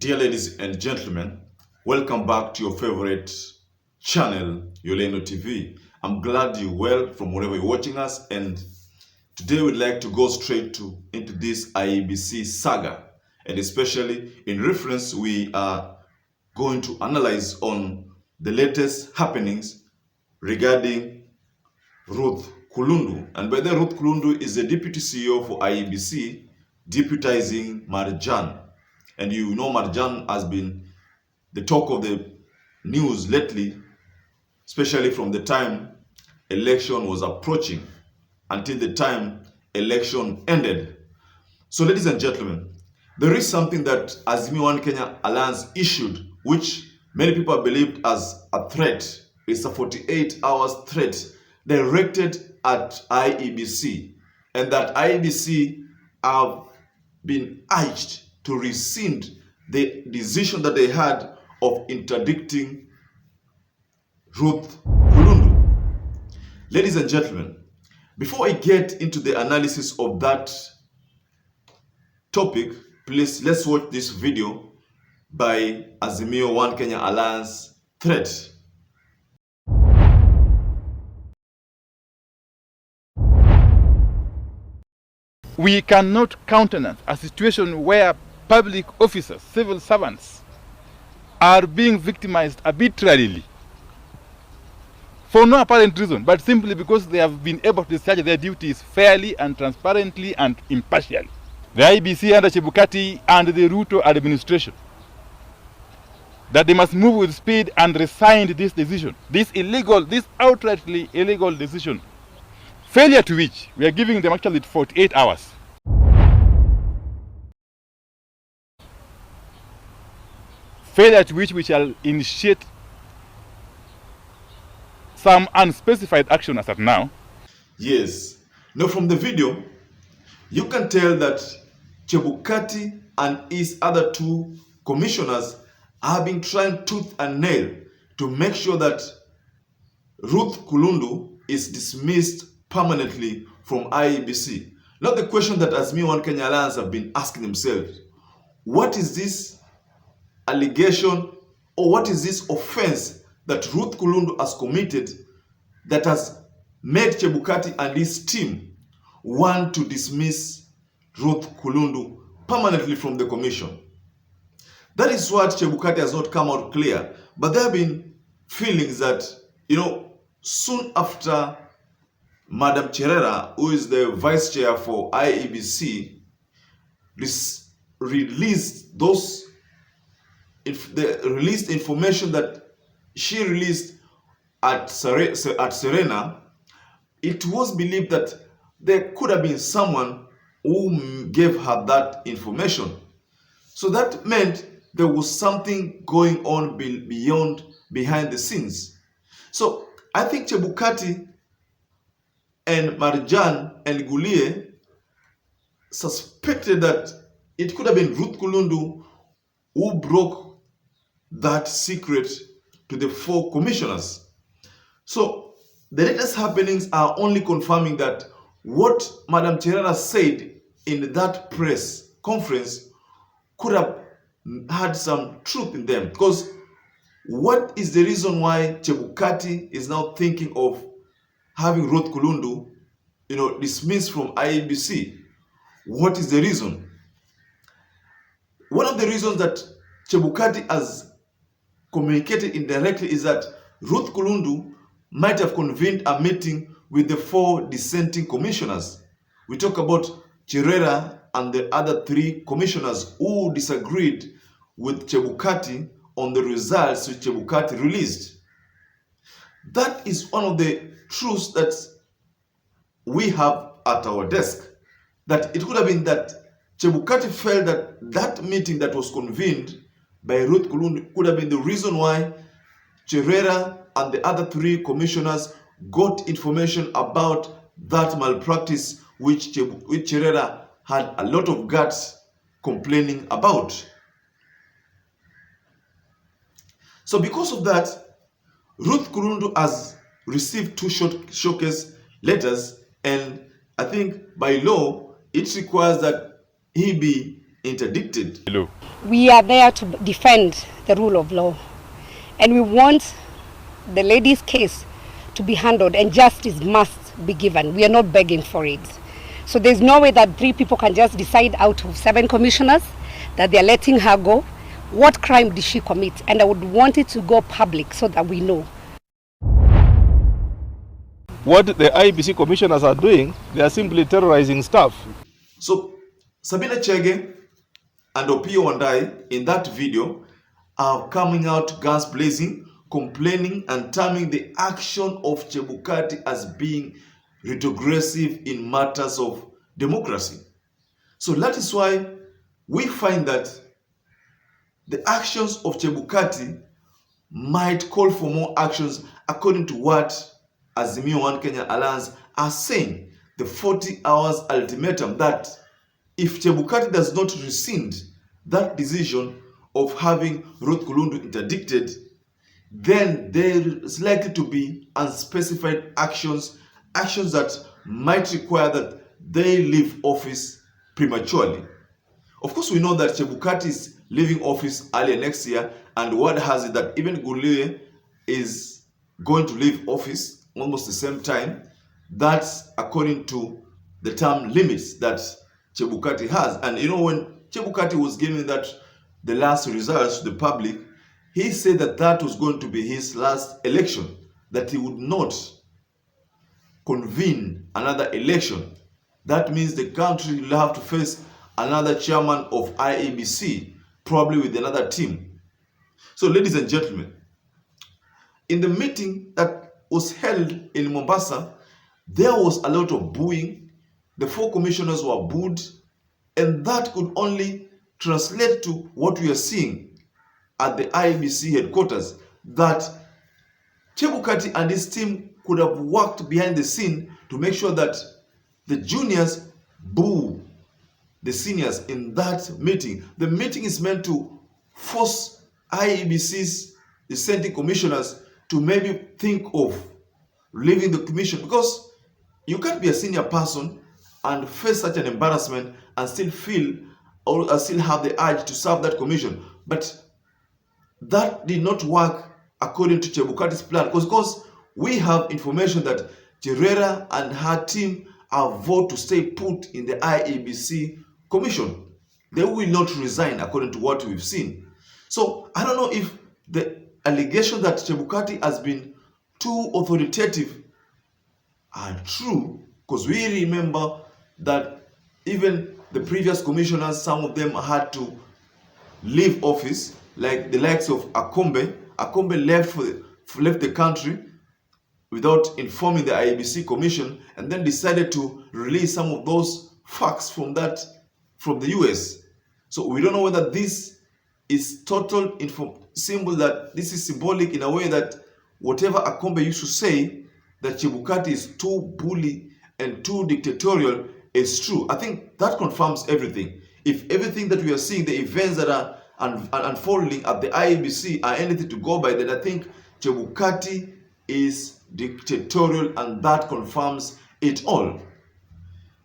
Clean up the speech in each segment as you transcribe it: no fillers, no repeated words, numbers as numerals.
Dear ladies and gentlemen, welcome back to your favorite channel, Yoleno TV. I'm glad you're well from wherever you're watching us, and today we'd like to go straight into this IEBC saga, and especially in reference, we are going to analyze on the latest happenings regarding Ruth Kulundu. And by the Ruth Kulundu is the deputy CEO for IEBC, deputizing Marjan. And you know Marjan has been the talk of the news lately, especially from the time election was approaching until the time election ended. So ladies and gentlemen, there is something that Azimio One Kenya Alliance issued, which many people believed as a threat. It's a 48 hours threat directed at IEBC, and that IEBC have been urged to rescind the decision that they had of interdicting Ruth Kulundu. Ladies and gentlemen, before I get into the analysis of that topic, please let's watch this video by Azimio One Kenya Alliance threat. We cannot countenance a situation where public officers, civil servants, are being victimized arbitrarily for no apparent reason, but simply because they have been able to discharge their duties fairly and transparently and impartially. The IEBC under Chebukati and the Ruto administration, that they must move with speed and rescind this decision, this outrightly illegal decision, failure to which we are giving them actually 48 hours. Failure to which we shall initiate some unspecified action as of now. Yes. Now from the video, you can tell that Chebukati and his other two commissioners have been trying tooth and nail to make sure that Ruth Kulundu is dismissed permanently from IEBC. Now the question that Azimio One Kenya Alliance have been asking themselves, what is this allegation or what is this offense that Ruth Kulundu has committed that has made Chebukati and his team want to dismiss Ruth Kulundu permanently from the commission? That is what Chebukati has not come out clear, but there have been feelings that, soon after Madam Cherera, who is the vice chair for IEBC, released information that she released at Serena, it was believed that there could have been someone who gave her that information. So that meant there was something going on behind the scenes. So I think Chebukati and Marjan and Gulie suspected that it could have been Ruth Kulundu who broke that secret to the four commissioners. So the latest happenings are only confirming that what Madam Cherera said in that press conference could have had some truth in them. Because what is the reason why Chebukati is now thinking of having Ruth Kulundu, dismissed from IEBC? What is the reason? One of the reasons that Chebukati has communicated indirectly is that Ruth Kulundu might have convened a meeting with the four dissenting commissioners. We talk about Cherera and the other three commissioners who disagreed with Chebukati on the results which Chebukati released. That is one of the truths that we have at our desk. That it could have been that Chebukati felt that that meeting that was convened by Ruth Kulundu could have been the reason why Cherera and the other three commissioners got information about that malpractice which Cherera had a lot of guts complaining about. So because of that, Ruth Kulundu has received two showcase letters, and I think by law it requires that he be interdicted. Hello. We are there to defend the rule of law, and we want the lady's case to be handled, and justice must be given. We are not begging for it. So there's no way that 3 people can just decide out of 7 commissioners that they're letting her go. What crime did she commit? And I would want it to go public so that we know. What the IEBC commissioners are doing, they are simply terrorizing staff. So Sabina Chege and Opio Wandai in that video are coming out guns blazing, complaining and terming the action of Chebukati as being retrogressive in matters of democracy. So that is why we find that the actions of Chebukati might call for more actions according to what Azimio One Kenya Alliance are saying. The 40 hours ultimatum that if Chebukati does not rescind that decision of having Ruth Kulundu interdicted, then there is likely to be unspecified actions that might require that they leave office prematurely. Of course, we know that Chebukati is leaving office earlier next year, and word has it that even Gulie is going to leave office almost the same time. That's according to the term limits that Chebukati has. And you know, when Chebukati was giving the last results to the public, he said that that was going to be his last election, that he would not convene another election. That means the country will have to face another chairman of IEBC, probably with another team. So, ladies and gentlemen, in the meeting that was held in Mombasa, there was a lot of booing. The 4 commissioners were booed, and that could only translate to what we are seeing at the IEBC headquarters, that Chebukati and his team could have worked behind the scene to make sure that the juniors boo the seniors in that meeting. The meeting is meant to force IEBC's dissenting commissioners to maybe think of leaving the commission, because you can't be a senior person and face such an embarrassment and still feel or still have the urge to serve that commission. But that did not work according to Chebukati's plan, because we have information that Cherera and her team are voted to stay put in the IEBC commission. They will not resign according to what we've seen. So I don't know if the allegation that Chebukati has been too authoritative are true, because we remember that even the previous commissioners, some of them had to leave office, like the likes of Akombe. Akombe left the country without informing the IEBC commission, and then decided to release some of those facts from the US. So we don't know whether this is total symbol, that this is symbolic in a way that whatever Akombe used to say, that Chebukati is too bully and too dictatorial, is true. I think that confirms everything. If everything that we are seeing, the events that are unfolding at the IEBC are anything to go by, then I think Chebukati is dictatorial, and that confirms it all.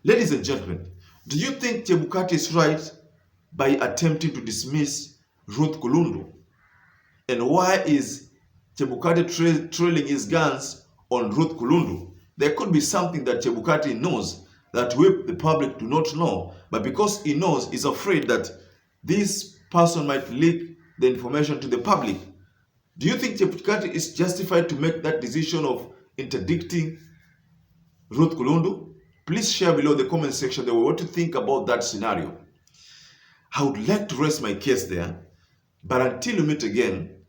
Ladies and gentlemen, do you think Chebukati is right by attempting to dismiss Ruth Kulundu? And why is Chebukati trailing his guns on Ruth Kulundu? There could be something that Chebukati knows that we, the public, do not know. But because he knows, he's afraid that this person might leak the information to the public. Do you think Chebukati is justified to make that decision of interdicting Ruth Kulundu? Please share below the comment section what you think about that scenario. I would like to rest my case there, but until we meet again,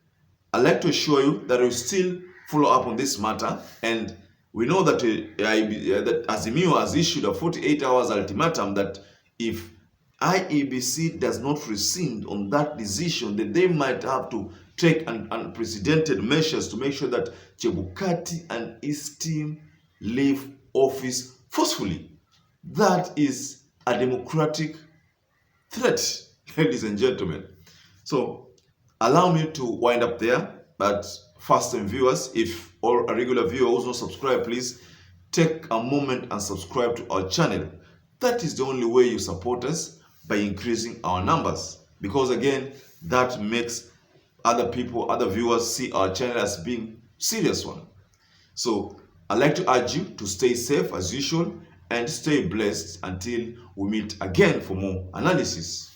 I'd like to assure you that I will still follow up on this matter. And we know that, that Azimio has issued a 48 hours ultimatum that if IEBC does not rescind on that decision, then they might have to take unprecedented measures to make sure that Chebukati and his team leave office forcefully. That is a democratic threat, ladies and gentlemen. So allow me to wind up there. But first-time viewers, if or a regular viewer who's not subscribed, please take a moment and subscribe to our channel. That is the only way you support us. by increasing our numbers, because again, that makes other people, other viewers see our channel as being serious one. So I'd like to urge you to stay safe as usual and stay blessed until we meet again for more analysis.